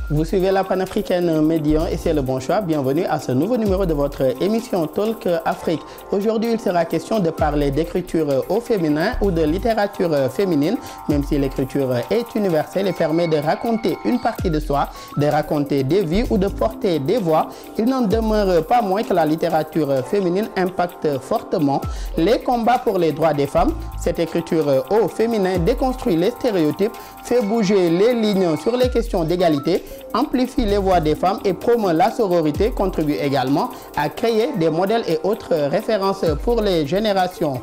Vous suivez la panafricaine Médian et c'est le bon choix. Bienvenue à ce nouveau numéro de votre émission Talk Afrique. Aujourd'hui, il sera question de parler d'écriture au féminin ou de littérature féminine, même si l'écriture est universelle et permet de raconter une partie de soi, de raconter des vies ou de porter des voix. Il n'en demeure pas moins que la littérature féminine impacte fortement les combats pour les droits des femmes. Cette écriture au féminin déconstruit les stéréotypes, fait bouger les lignes sur les questions d'égalité, amplifie les voix des femmes et promeut la sororité, contribue également à créer des modèles et autres références pour les générations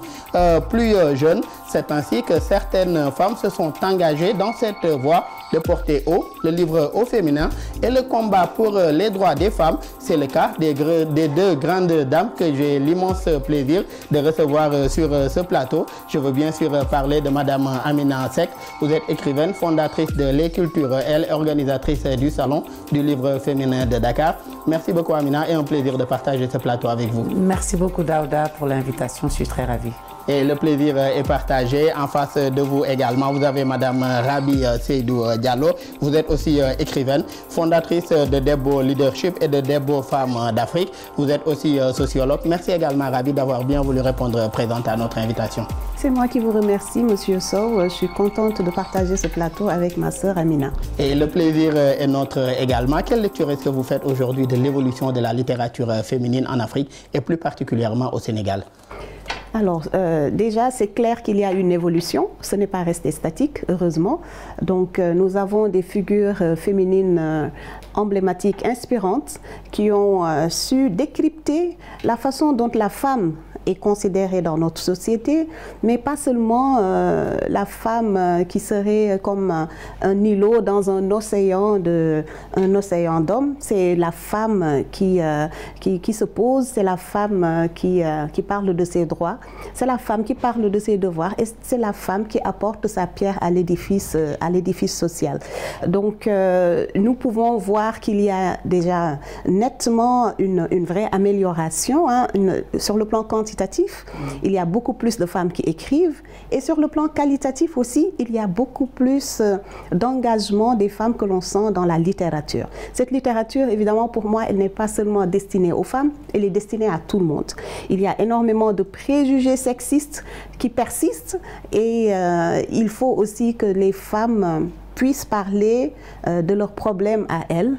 plus jeunes. C'est ainsi que certaines femmes se sont engagées dans cette voie de porter haut le livre au féminin et le combat pour les droits des femmes. C'est le cas des deux grandes dames que j'ai l'immense plaisir de recevoir sur ce plateau. Je veux bien sûr parler de Madame Amina Seck. Vous êtes écrivaine, fondatrice de Les Cultures, elle est organisatrice du Salon du livre féminin de Dakar. Merci beaucoup Amina et un plaisir de partager ce plateau avec vous. Merci beaucoup Daouda pour l'invitation, je suis très ravie. Et le plaisir est partagé. En face de vous également, vous avez Madame Rabi Seydou Diallo. Vous êtes aussi écrivaine, fondatrice de Debo Leadership et de Debo Femmes d'Afrique. Vous êtes aussi sociologue. Merci également Rabi d'avoir bien voulu répondre présente à notre invitation. C'est moi qui vous remercie, Monsieur Sow. Je suis contente de partager ce plateau avec ma sœur Amina. Et le plaisir est notre également. Quelle lecture est-ce que vous faites aujourd'hui de l'évolution de la littérature féminine en Afrique et plus particulièrement au Sénégal? Alors, déjà, c'est clair qu'il y a une évolution. Ce n'est pas resté statique, heureusement. Donc, nous avons des figures féminines emblématiques, inspirantes, qui ont su décrypter la façon dont la femme est considérée dans notre société, mais pas seulement la femme qui serait comme un îlot dans un océan d'hommes. C'est la femme qui se pose, c'est la femme qui parle de ses droits, c'est la femme qui parle de ses devoirs et c'est la femme qui apporte sa pierre à l'édifice social. Donc nous pouvons voir qu'il y a déjà nettement une vraie amélioration sur le plan quantitatif. Il y a beaucoup plus de femmes qui écrivent et sur le plan qualitatif aussi, il y a beaucoup plus d'engagement des femmes que l'on sent dans la littérature. Cette littérature, évidemment, pour moi, elle n'est pas seulement destinée aux femmes, elle est destinée à tout le monde. Il y a énormément de préjugés sexistes qui persistent et il faut aussi que les femmes puissent parler de leurs problèmes à elles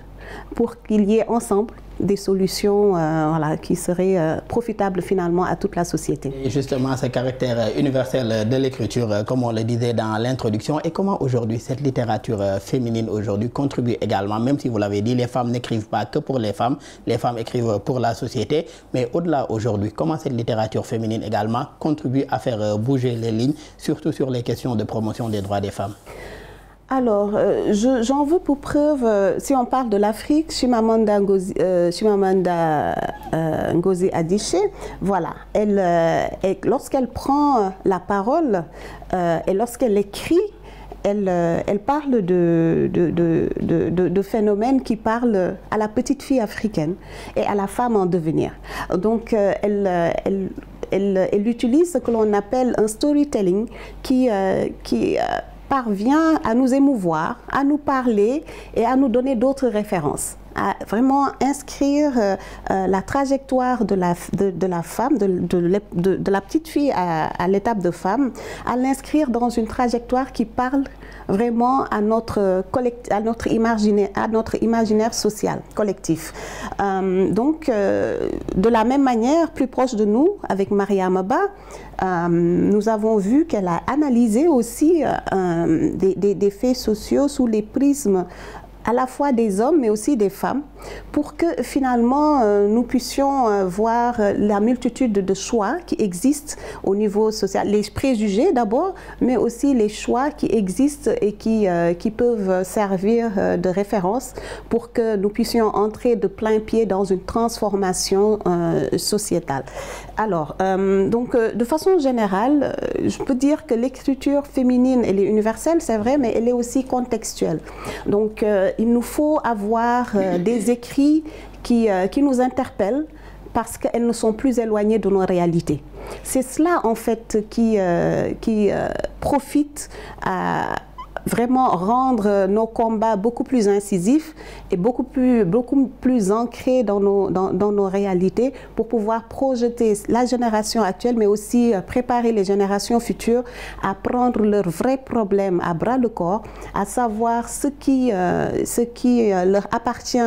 pour qu'il y ait ensemble des solutions qui seraient profitables finalement à toute la société. Et justement, ce caractère universel de l'écriture, comme on le disait dans l'introduction, et comment aujourd'hui cette littérature féminine aujourd'hui contribue également, même si vous l'avez dit, les femmes n'écrivent pas que pour les femmes écrivent pour la société, mais au-delà aujourd'hui, comment cette littérature féminine également contribue à faire bouger les lignes, surtout sur les questions de promotion des droits des femmes? Alors, j'en veux pour preuve, si on parle de l'Afrique, Chimamanda Ngozi Adichie, voilà, lorsqu'elle prend la parole et lorsqu'elle écrit, elle parle de phénomènes qui parlent à la petite fille africaine et à la femme en devenir. Donc, elle utilise ce que l'on appelle un storytelling qui parvient à nous émouvoir, à nous parler et à nous donner d'autres références, à vraiment inscrire la trajectoire de la femme, de la petite fille à l'étape de femme, à l'inscrire dans une trajectoire qui parle vraiment à notre imaginaire social, collectif. Donc, de la même manière, plus proche de nous, avec Mariama Ba, nous avons vu qu'elle a analysé aussi des faits sociaux sous les prismes à la fois des hommes mais aussi des femmes pour que finalement nous puissions voir la multitude de choix qui existent au niveau social, les préjugés d'abord mais aussi les choix qui existent et qui peuvent servir de référence pour que nous puissions entrer de plein pied dans une transformation sociétale. Alors, donc de façon générale, je peux dire que l'écriture féminine elle est universelle, c'est vrai, mais elle est aussi contextuelle. Donc il nous faut avoir des écrits qui nous interpellent parce qu'elles ne sont plus éloignées de nos réalités. C'est cela en fait qui profite vraiment rendre nos combats beaucoup plus incisifs et beaucoup plus ancrés dans nos réalités pour pouvoir projeter la génération actuelle, mais aussi préparer les générations futures à prendre leurs vrais problèmes à bras le corps, à savoir ce qui leur appartient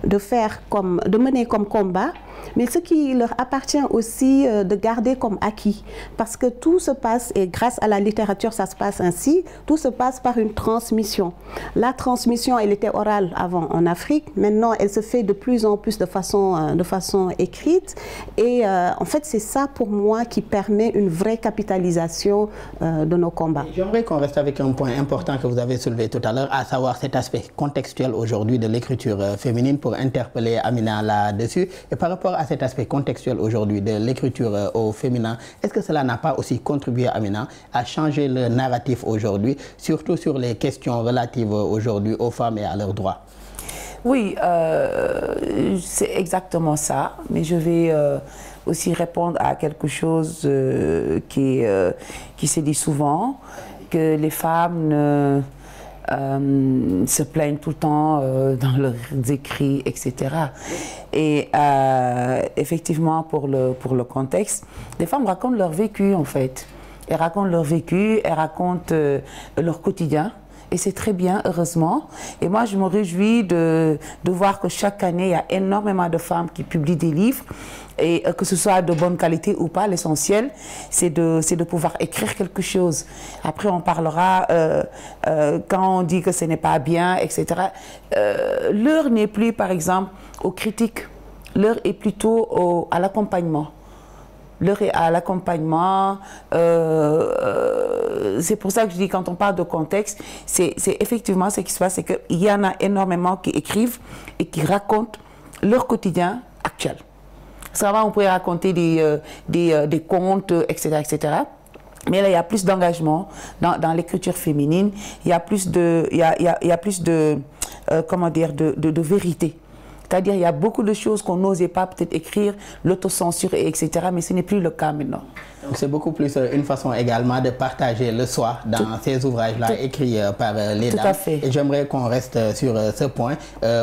de mener comme combat, mais ce qui leur appartient aussi de garder comme acquis. Parce que tout se passe, et grâce à la littérature, ça se passe ainsi, tout se passe par une transmission. La transmission, elle était orale avant en Afrique, maintenant elle se fait de plus en plus de façon écrite. Et en fait, c'est ça pour moi qui permet une vraie capitalisation de nos combats. J'aimerais qu'on reste avec un point important que vous avez soulevé tout à l'heure, à savoir cet aspect contextuel aujourd'hui de l'écriture féminine, pour interpeller Amina là-dessus. Et par rapport à cet aspect contextuel aujourd'hui de l'écriture au féminin, est-ce que cela n'a pas aussi contribué, Amina, à changer le narratif aujourd'hui, surtout sur les questions relatives aujourd'hui aux femmes et à leurs droits? Oui, c'est exactement ça, mais je vais aussi répondre à quelque chose qui se dit souvent, que les femmes se plaignent tout le temps dans leurs écrits, etc. Et effectivement, pour le contexte, les femmes racontent leur vécu, en fait. Elles racontent leur vécu, elles racontent leur quotidien. Et c'est très bien, heureusement. Et moi, je me réjouis de voir que chaque année, il y a énormément de femmes qui publient des livres. Et que ce soit de bonne qualité ou pas, l'essentiel, c'est de pouvoir écrire quelque chose. Après, on parlera, quand on dit que ce n'est pas bien, etc. L'heure n'est plus, par exemple, aux critiques. L'heure est plutôt à l'accompagnement. L'heure est à l'accompagnement. C'est pour ça que je dis, quand on parle de contexte, c'est effectivement ce qui se passe, c'est qu'il y en a énormément qui écrivent et qui racontent leur quotidien actuel. Ça va, on pourrait raconter des contes, etc., etc. Mais là, il y a plus d'engagement dans l'écriture féminine. Il y a plus de, comment dire, de vérité. C'est-à-dire, il y a beaucoup de choses qu'on n'osait pas peut-être écrire, l'autocensure, etc. Mais ce n'est plus le cas maintenant. Donc c'est beaucoup plus une façon également de partager le soi dans ces ouvrages-là écrits par les dames. Tout à fait. Et j'aimerais qu'on reste sur ce point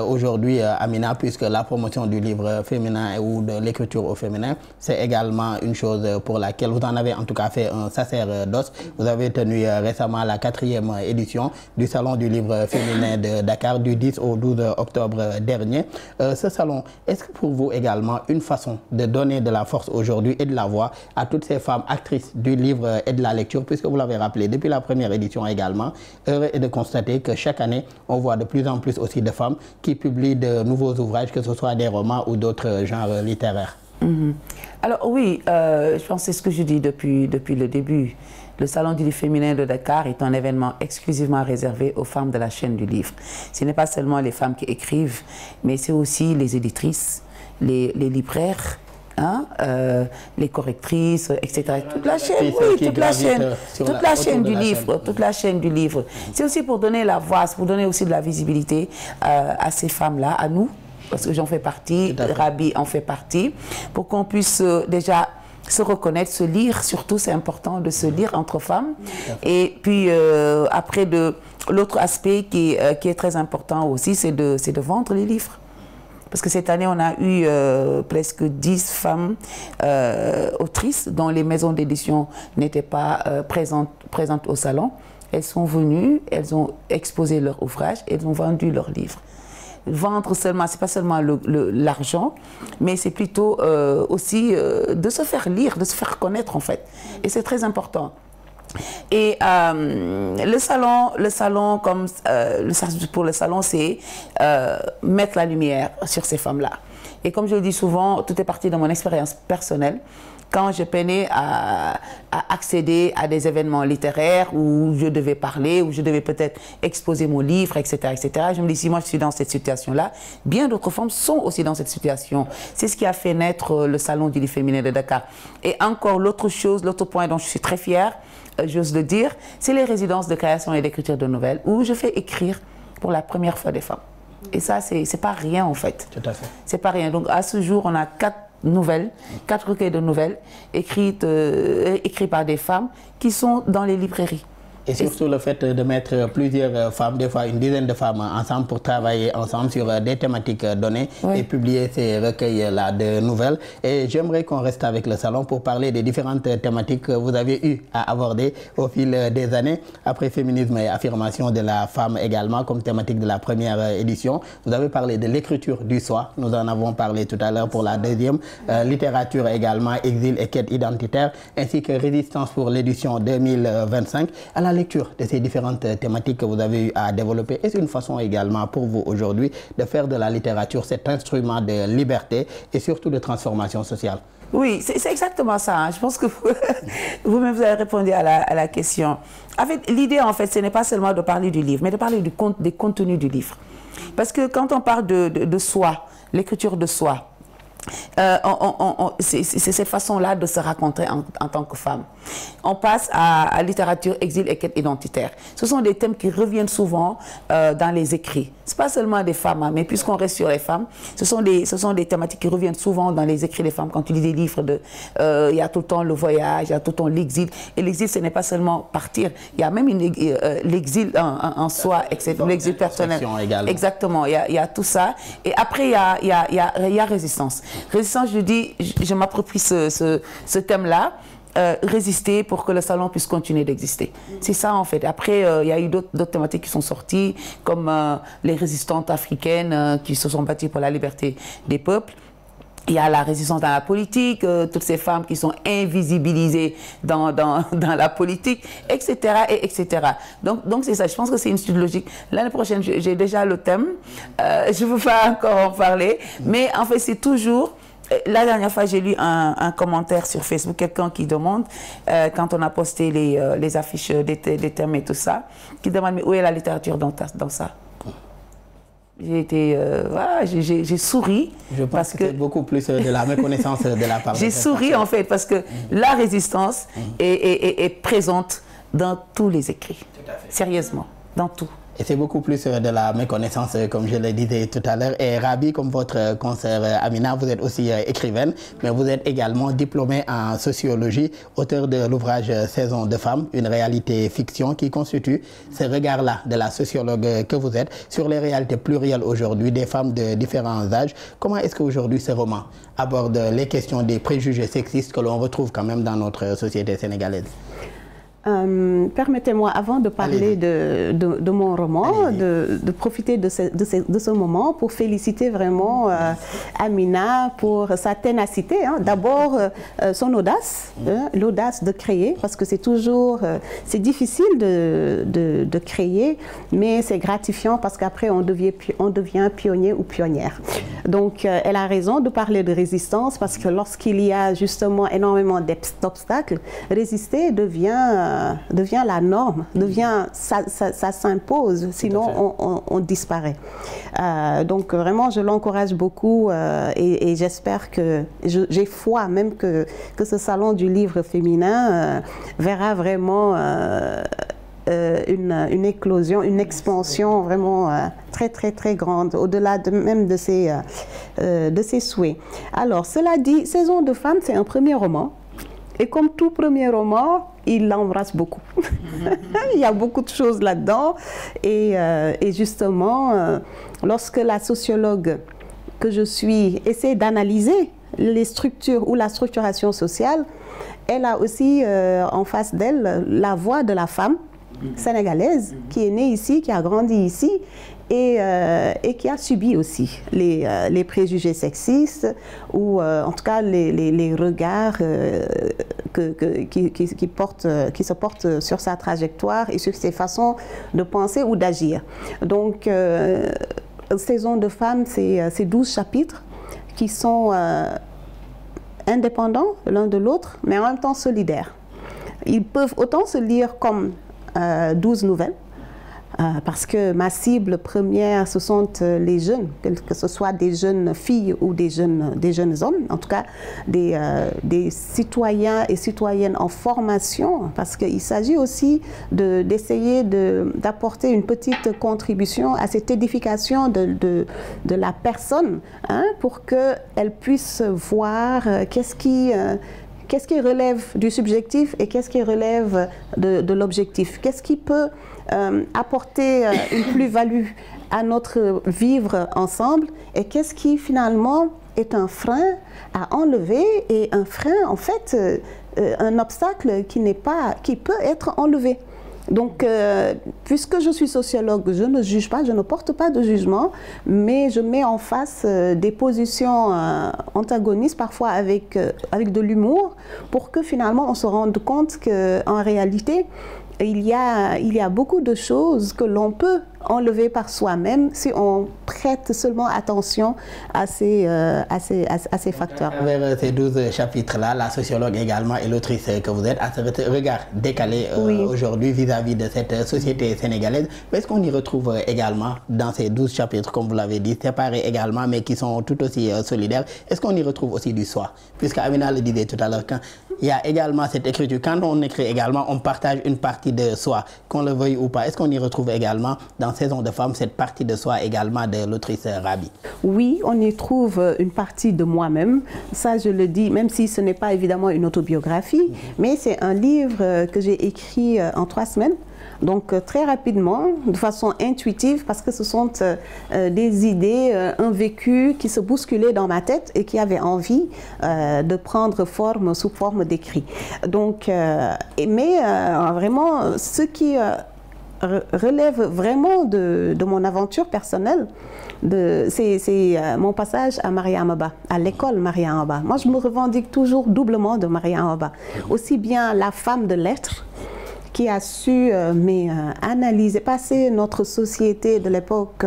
aujourd'hui, Amina, puisque la promotion du livre féminin ou de l'écriture au féminin, c'est également une chose pour laquelle vous en avez en tout cas fait un sacerdoce. Vous avez tenu récemment la 4e édition du Salon du livre féminin de Dakar du 10 au 12 octobre dernier. Ce salon, est-ce que pour vous également une façon de donner de la force aujourd'hui et de la voix à toutes ces femmes actrices du livre et de la lecture, puisque vous l'avez rappelé depuis la première édition également, heureux est de constater que chaque année, on voit de plus en plus aussi de femmes qui publient de nouveaux ouvrages, que ce soit des romans ou d'autres genres littéraires. Alors oui, je pense que c'est ce que je dis depuis le début. Le Salon du livre féminin de Dakar est un événement exclusivement réservé aux femmes de la chaîne du livre. Ce n'est pas seulement les femmes qui écrivent, mais c'est aussi les éditrices, les libraires, hein, les correctrices, etc. Toute la chaîne, oui, toute la chaîne du livre, toute la chaîne du livre. C'est aussi pour donner la voix, pour donner aussi de la visibilité à ces femmes-là, à nous, parce que j'en fais partie, Rabi en fait partie, pour qu'on puisse déjà se reconnaître, se lire, surtout c'est important de se lire entre femmes. Et puis après, l'autre aspect qui est très important aussi, c'est de vendre les livres. Parce que cette année, on a eu presque 10 femmes autrices dont les maisons d'édition n'étaient pas présentes au salon. Elles sont venues, elles ont exposé leur ouvrage, elles ont vendu leurs livres. Vendre seulement, c'est pas seulement l'argent, mais c'est plutôt aussi de se faire lire, de se faire connaître en fait. Et c'est très important. Et le salon pour le salon, c'est mettre la lumière sur ces femmes-là. Et comme je le dis souvent, tout est parti de mon expérience personnelle. Quand je peinais à accéder à des événements littéraires où je devais parler, où je devais peut-être exposer mon livre, etc., etc., je me dis, si moi je suis dans cette situation-là, bien d'autres femmes sont aussi dans cette situation. C'est ce qui a fait naître le Salon du livre féminin de Dakar. Et encore l'autre chose, l'autre point dont je suis très fière, j'ose le dire, c'est les résidences de création et d'écriture de nouvelles où je fais écrire pour la première fois des femmes. Et ça, c'est pas rien en fait. Tout à fait. C'est pas rien. Donc à ce jour, on a 4 recueils de nouvelles écrits par des femmes qui sont dans les librairies. Et surtout le fait de mettre plusieurs femmes, des fois une dizaine de femmes ensemble pour travailler ensemble sur des thématiques données et publier ces recueils-là de nouvelles. Et j'aimerais qu'on reste avec le salon pour parler des différentes thématiques que vous avez eu à aborder au fil des années. Après féminisme et affirmation de la femme également comme thématique de la première édition. Vous avez parlé de l'écriture du soi. Nous en avons parlé tout à l'heure pour la deuxième. Littérature également, exil et quête identitaire, ainsi que résistance pour l'édition 2025. À la lecture de ces différentes thématiques que vous avez eu à développer, est-ce une façon également pour vous aujourd'hui de faire de la littérature cet instrument de liberté et surtout de transformation sociale? Oui, c'est exactement ça. Hein. Je pense que vous-même vous avez répondu à la question. En fait, l'idée, en fait, ce n'est pas seulement de parler du livre, mais de parler des contenus du livre. Parce que quand on parle de soi, l'écriture de soi, c'est cette façon-là de se raconter en tant que femme. On passe à littérature, exil et quête identitaire. Ce sont des thèmes qui reviennent souvent dans les écrits. Ce n'est pas seulement des femmes, hein, mais puisqu'on reste sur les femmes, ce sont des thématiques qui reviennent souvent dans les écrits des femmes. Quand tu lis des livres, il y a tout le temps le voyage, il y a tout le temps l'exil. Et l'exil, ce n'est pas seulement partir, il y a même l'exil en soi, l'exil personnel. Exactement, il y a tout ça. Et après, il y a résistance. Résistance, je dis, je m'approprie ce thème-là. Résister pour que le salon puisse continuer d'exister. C'est ça en fait. Après, il y a eu d'autres thématiques qui sont sorties, comme les résistantes africaines qui se sont battues pour la liberté des peuples. Il y a la résistance dans la politique, toutes ces femmes qui sont invisibilisées dans la politique, etc. etc. Donc c'est ça, je pense que c'est une suite logique. L'année prochaine, j'ai déjà le thème, je ne veux pas encore en parler, mais en fait c'est toujours... La dernière fois, j'ai lu un commentaire sur Facebook, quelqu'un qui demande, quand on a posté les affiches des thèmes et tout ça, qui demande mais où est la littérature dans ça? J'ai été, voilà, j'ai souri. Je pense que c'est beaucoup plus de la méconnaissance de la part. J'ai souri en fait parce que la résistance est présente dans tous les écrits. Tout à fait. Sérieusement, dans tout. Et c'est beaucoup plus de la méconnaissance, comme je le disais tout à l'heure. Et Rabi, comme votre consoeur Amina, vous êtes aussi écrivaine, mais vous êtes également diplômée en sociologie, auteur de l'ouvrage Saison de femmes, une réalité fiction qui constitue ce regard-là de la sociologue que vous êtes sur les réalités plurielles aujourd'hui des femmes de différents âges. Comment est-ce qu'aujourd'hui ce roman aborde les questions des préjugés sexistes que l'on retrouve quand même dans notre société sénégalaise? Permettez-moi, avant de parler de mon roman, de profiter de ce moment pour féliciter vraiment Amina pour sa ténacité. Hein. D'abord, son audace, l'audace de créer, parce que c'est toujours, c'est difficile de créer, mais c'est gratifiant parce qu'après on devient pionnier ou pionnière. Donc, elle a raison de parler de résistance parce que lorsqu'il y a justement énormément d'obstacles, résister devient la norme, ça s'impose, sinon on disparaît. Donc vraiment, je l'encourage beaucoup et j'espère que, j'ai foi même que ce salon du livre féminin verra vraiment une éclosion, une expansion vraiment très très très grande, au-delà même de ses souhaits. Alors, cela dit, Saison de femmes, c'est un premier roman. Et comme tout premier roman, il l'embrasse beaucoup. Il y a beaucoup de choses là-dedans. Et justement, lorsque la sociologue que je suis essaie d'analyser les structures ou la structuration sociale, elle a aussi en face d'elle la voix de la femme sénégalaise qui est née ici, qui a grandi ici et qui a subi aussi les préjugés sexistes ou en tout cas les regards qui se portent sur sa trajectoire et sur ses façons de penser ou d'agir. Donc, Saison de femmes, c'est 12 chapitres qui sont indépendants l'un de l'autre, mais en même temps solidaires. Ils peuvent autant se lire comme 12 nouvelles, parce que ma cible première, ce sont les jeunes, que ce soit des jeunes filles ou des jeunes hommes, en tout cas des citoyens et citoyennes en formation, parce qu'il s'agit aussi d'essayer d'apporter une petite contribution à cette édification de la personne, hein, pour qu'elle puisse voir qu'est-ce qu'est-ce qui relève du subjectif et qu'est-ce qui relève de l'objectif. Qu'est-ce qui peut apporter une plus-value à notre vivre ensemble et qu'est-ce qui finalement est un frein à enlever et un frein en fait un obstacle qui peut être enlevé. Donc, puisque je suis sociologue, je ne juge pas, je ne porte pas de jugement, mais je mets en face des positions antagonistes, parfois avec de l'humour, pour que finalement on se rende compte qu'en réalité, il y a beaucoup de choses que l'on peut enlever par soi-même si on prête seulement attention à ces facteurs. À travers ces 12 chapitres-là, la sociologue également et l'autrice que vous êtes, à ce regard décalé aujourd'hui vis-à-vis de cette société sénégalaise, est-ce qu'on y retrouve également dans ces 12 chapitres, comme vous l'avez dit, séparés également, mais qui sont tout aussi solidaires, est-ce qu'on y retrouve aussi du soi? Puisque Amina le disait tout à l'heure, quand il y a également cette écriture, quand on écrit également, on partage une partie de soi, qu'on le veuille ou pas. Est-ce qu'on y retrouve également dans Saison de femmes, cette partie de soi également de l'autrice Raby? Oui, on y trouve une partie de moi-même. Ça, je le dis, même si ce n'est pas évidemment une autobiographie, mais c'est un livre que j'ai écrit en 3 semaines. Donc très rapidement, de façon intuitive, parce que ce sont des idées, un vécu qui se bousculait dans ma tête et qui avait envie de prendre forme sous forme d'écrit. Donc, mais vraiment, ce qui relève vraiment de mon aventure personnelle, c'est mon passage à Mariama Ba, à l'école Mariama Ba. Moi, je me revendique toujours doublement de Mariama Ba. Aussi bien la femme de lettres, qui a su analyser, passer notre société de l'époque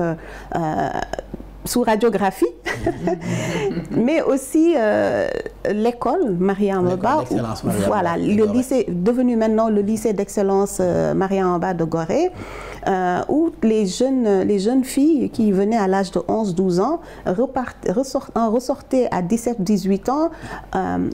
sous radiographie, mais aussi l'école Mariama Ba, voilà, le lycée, devenu maintenant le lycée d'excellence Mariama Ba de Gorée, où les jeunes filles qui venaient à l'âge de 11-12 ans ressortaient à 17-18 ans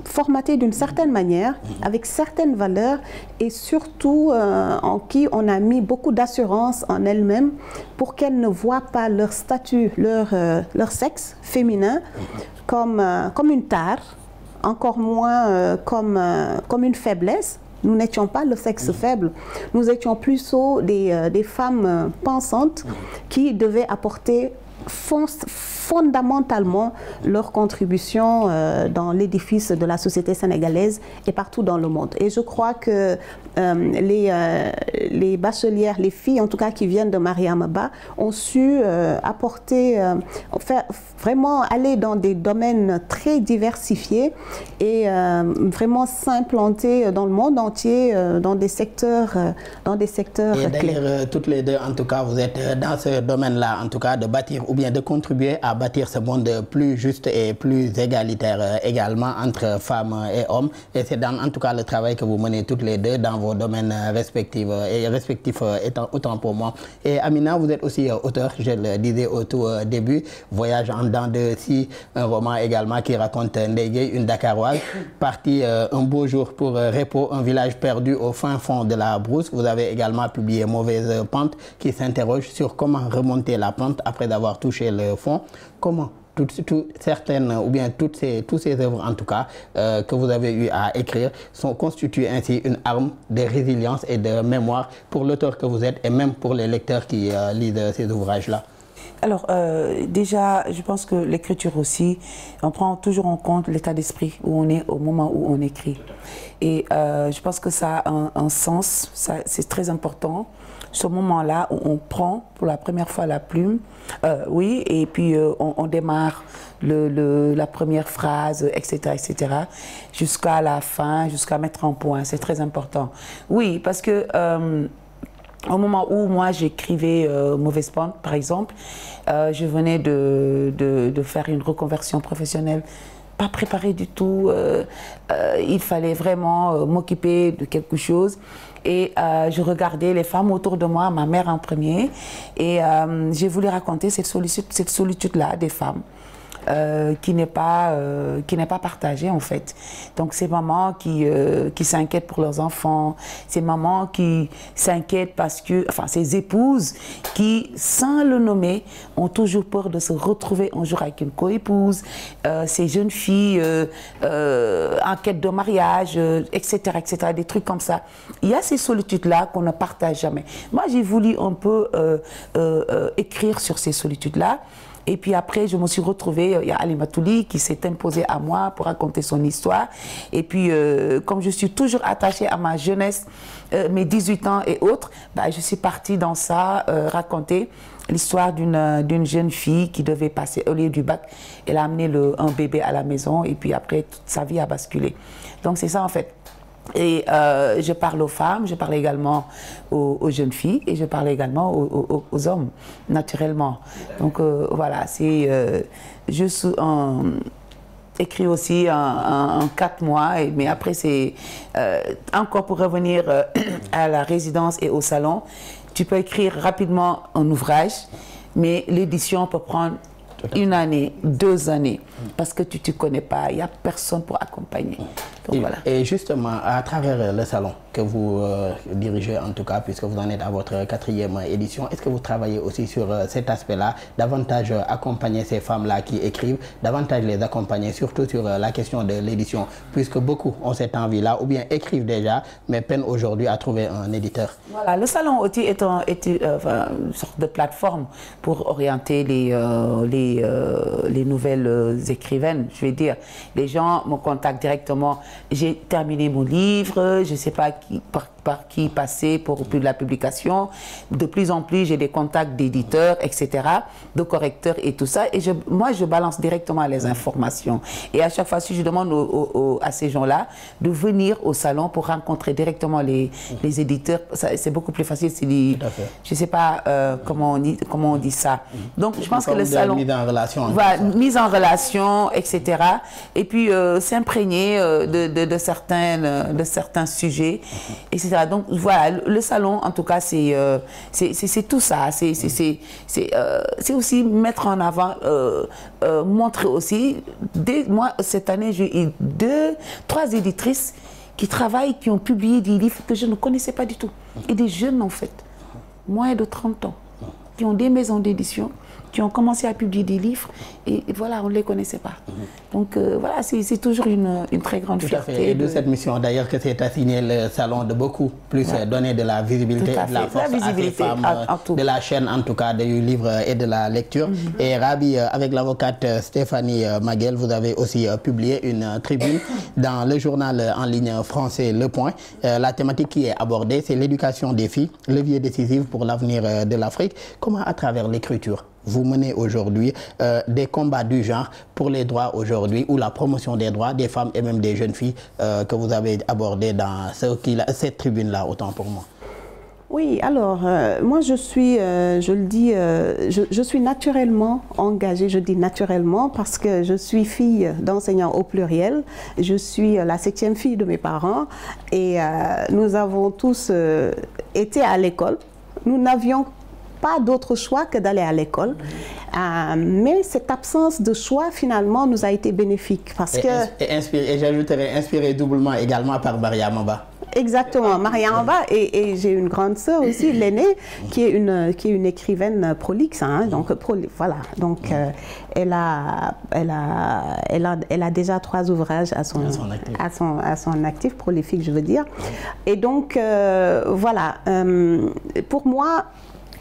formatées d'une certaine manière, avec certaines valeurs et surtout en qui on a mis beaucoup d'assurance en elles-mêmes pour qu'elles ne voient pas leur statut, leur sexe féminin comme une tare, encore moins comme une faiblesse. Nous n'étions pas le sexe faible, nous étions plutôt des femmes pensantes qui devaient apporter fondamentalement leur contribution dans l'édifice de la société sénégalaise et partout dans le monde. Et je crois que les bachelières, les filles en tout cas qui viennent de Mariama Ba, ont su apporter, vraiment aller dans des domaines très diversifiés et vraiment s'implanter dans le monde entier, dans des secteurs clés. D'ailleurs, toutes les deux, en tout cas, vous êtes dans ce domaine-là, en tout cas, de bâtir ou bien de contribuer à bâtir ce monde plus juste et plus égalitaire également entre femmes et hommes. Et c'est en tout cas le travail que vous menez toutes les deux dans vos domaines respectifs autant pour moi. Et Amina, vous êtes aussi auteur, je le disais au tout début, Voyage en dents de scie, un roman également qui raconte Ndeye, une Dakaroise, partie un beau jour pour Repos, un village perdu au fin fond de la brousse. Vous avez également publié Mauvaise pente, qui s'interroge sur comment remonter la pente après avoir touché le fond. Comment certaines ou bien tous ces œuvres en tout cas que vous avez eu à écrire constituent ainsi une arme de résilience et de mémoire pour l'auteur que vous êtes et même pour les lecteurs qui lisent ces ouvrages-là? Alors déjà, je pense que l'écriture aussi, on prend toujours en compte l'état d'esprit où on est au moment où on écrit. Et je pense que ça a un sens, c'est très important. Ce moment-là où on prend pour la première fois la plume, oui, et puis on démarre la première phrase, etc., jusqu'à la fin, jusqu'à mettre en point. C'est très important. Oui, parce que au moment où moi j'écrivais Mauvaise pente, par exemple, je venais de faire une reconversion professionnelle, pas préparée du tout. Il fallait vraiment m'occuper de quelque chose. Et je regardais les femmes autour de moi, ma mère en premier, et j'ai voulu raconter cette solitude-là des femmes. qui n'est pas partagée en fait. Donc ces mamans qui s'inquiètent pour leurs enfants, ces mamans qui s'inquiètent parce que, enfin ces épouses qui, sans le nommer, ont toujours peur de se retrouver un jour avec une coépouse, ces jeunes filles en quête de mariage, etc., des trucs comme ça. Il y a ces solitudes-là qu'on ne partage jamais. Moi, j'ai voulu un peu écrire sur ces solitudes-là. Et puis après, je me suis retrouvée, il y a Alimatouli qui s'est imposée à moi pour raconter son histoire. Et puis, comme je suis toujours attachée à ma jeunesse, mes 18 ans et autres, bah, je suis partie dans ça, raconter l'histoire d'une jeune fille qui devait passer au lieu du bac. Elle a amené un bébé à la maison et puis après, toute sa vie a basculé. Donc c'est ça en fait. Et je parle aux femmes, je parle également aux jeunes filles et je parle également aux hommes, naturellement. Donc voilà, c'est juste écrit aussi en 4 mois, mais après c'est encore pour revenir à la résidence et au salon, tu peux écrire rapidement un ouvrage, mais l'édition peut prendre 1 année, 2 années, parce que tu ne te connais pas, il n'y a personne pour accompagner. Donc, voilà. Et justement, à travers le salon que vous dirigez en tout cas, puisque vous en êtes à votre 4e édition, est-ce que vous travaillez aussi sur cet aspect-là, davantage accompagner ces femmes-là qui écrivent, davantage les accompagner, surtout sur la question de l'édition, puisque beaucoup ont cette envie-là, ou bien écrivent déjà, mais peinent aujourd'hui à trouver un éditeur? Voilà, le salon aussi est une sorte de plateforme pour orienter les nouvelles écrivaines, je vais dire. Les gens me contactent directement. J'ai terminé mon livre, je ne sais pas par qui passer pour la publication. De plus en plus, j'ai des contacts d'éditeurs, etc., de correcteurs et tout ça. Et moi, je balance directement les informations. Et à chaque fois, si je demande à ces gens-là de venir au salon pour rencontrer directement les éditeurs, c'est beaucoup plus facile. Je ne sais pas comment on dit ça. Donc, je pense que le salon... Mise en relation. Voilà, mise en relation, etc. Et puis, s'imprégner de certains sujets, etc. Donc voilà, le salon, en tout cas, c'est tout ça. C'est aussi mettre en avant, montrer aussi. Moi, cette année, j'ai eu 3 éditrices qui travaillent, qui ont publié des livres que je ne connaissais pas du tout. Et des jeunes, en fait, moins de 30 ans, qui ont des maisons d'édition, qui ont commencé à publier des livres, et voilà, on ne les connaissait pas. Donc voilà, c'est toujours une très grande fierté. Tout à fait. Et de cette mission d'ailleurs que s'est assigné le salon de beaucoup plus donner de la visibilité et de la force à ces femmes de la chaîne, en tout cas, du livre et de la lecture. Et Rabi, avec l'avocate Stéphanie Maguel, vous avez aussi publié une tribune dans le journal en ligne français Le Point. La thématique qui est abordée, c'est l'éducation des filles, levier décisif pour l'avenir de l'Afrique. Comment, à travers l'écriture, vous menez aujourd'hui des combats du genre pour les droits aujourd'hui, ou la promotion des droits des femmes et même des jeunes filles que vous avez abordé dans cette tribune-là, autant pour moi? Oui, alors, moi je suis, je le dis, je suis naturellement engagée, je dis naturellement parce que je suis fille d'enseignants au pluriel, je suis la 7e fille de mes parents et nous avons tous été à l'école. Nous n'avions pas d'autre choix que d'aller à l'école. Mais cette absence de choix, finalement, nous a été bénéfique. Parce et j'ajouterais inspiré doublement également par Mariama Ba. Exactement, Mariama Ba, et j'ai une grande sœur aussi, l'aînée, qui est une écrivaine prolixe. Hein, donc, voilà. Donc, elle a déjà 3 ouvrages à son actif, prolifique, je veux dire. Et donc, voilà. Pour moi,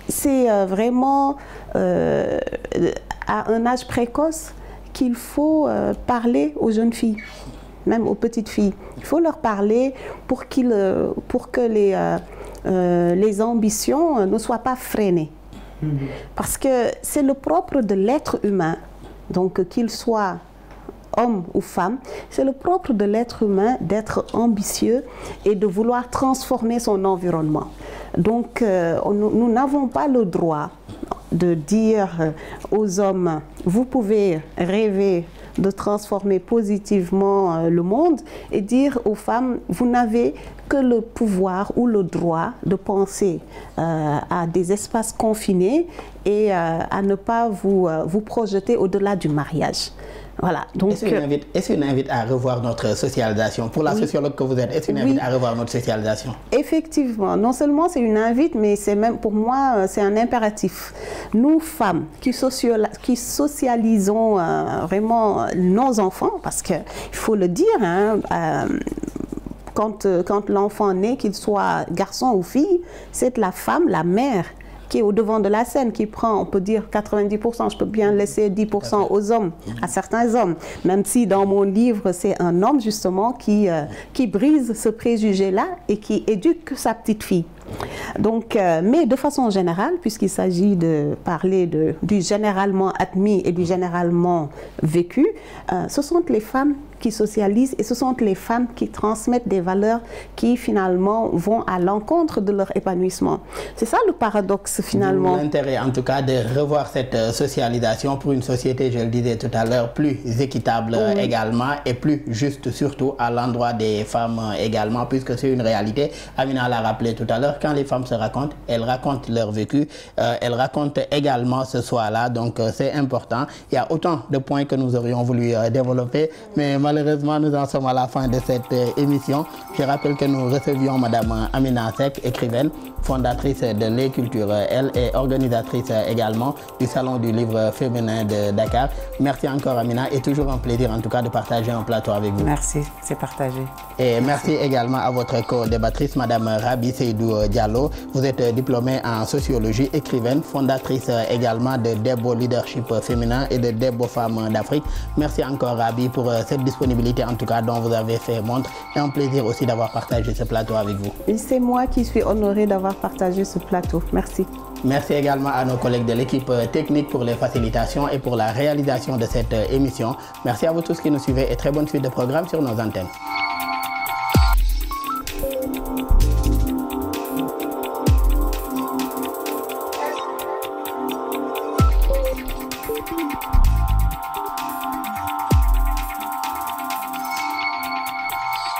c'est vraiment à un âge précoce qu'il faut parler aux jeunes filles, même aux petites filles. Il faut leur parler pour que les ambitions ne soient pas freinées. Parce que c'est le propre de l'être humain, donc qu'il soit homme ou femme, c'est le propre de l'être humain d'être ambitieux et de vouloir transformer son environnement. Donc, nous n'avons pas le droit de dire aux hommes, vous pouvez rêver de transformer positivement le monde, et dire aux femmes, vous n'avez que le pouvoir ou le droit de penser à des espaces confinés et à ne pas vous projeter au-delà du mariage. Voilà. Donc, est-ce une invite à revoir notre socialisation? Pour la sociologue que vous êtes, est-ce une invite à revoir notre socialisation? Effectivement. Non seulement c'est une invite, mais c'est même, pour moi, c'est un impératif. Nous, femmes, qui socialisons vraiment nos enfants, parce qu'il faut le dire, hein, quand l'enfant naît, qu'il soit garçon ou fille, c'est la femme, la mère, qui est au devant de la scène, qui prend, on peut dire 90%, je peux bien laisser 10% aux hommes, à certains hommes. Même si dans mon livre, c'est un homme justement qui brise ce préjugé-là et qui éduque sa petite fille. Donc, mais de façon générale, puisqu'il s'agit de parler du généralement admis et du généralement vécu, ce sont les femmes qui socialisent et ce sont les femmes qui transmettent des valeurs qui finalement vont à l'encontre de leur épanouissement. C'est ça le paradoxe finalement. L'intérêt en tout cas de revoir cette socialisation pour une société, je le disais tout à l'heure, plus équitable également et plus juste surtout à l'endroit des femmes également, puisque c'est une réalité. Amina l'a rappelé tout à l'heure, quand les femmes se racontent, elles racontent leur vécu, elles racontent également ce soir-là, donc c'est important. Il y a autant de points que nous aurions voulu développer, mais malheureusement, nous en sommes à la fin de cette émission. Je rappelle que nous recevions Madame Amina Seck, écrivaine, fondatrice de Les Cultures, elle est organisatrice également du Salon du Livre Féminin de Dakar. Merci encore Amina et toujours un plaisir en tout cas de partager un plateau avec vous. Merci, c'est partagé. Et merci également à votre co-débattrice, Madame Rabi Seydou Diallo. Vous êtes diplômée en sociologie, écrivaine, fondatrice également de Debo Leadership Féminin et de Debo Femmes d'Afrique. Merci encore Rabi pour cette disponibilité en tout cas dont vous avez fait montre et un plaisir aussi d'avoir partagé ce plateau avec vous. C'est moi qui suis honorée d'avoir partagé ce plateau. Merci. Merci également à nos collègues de l'équipe technique pour les facilitations et pour la réalisation de cette émission. Merci à vous tous qui nous suivez et très bonne suite de programme sur nos antennes.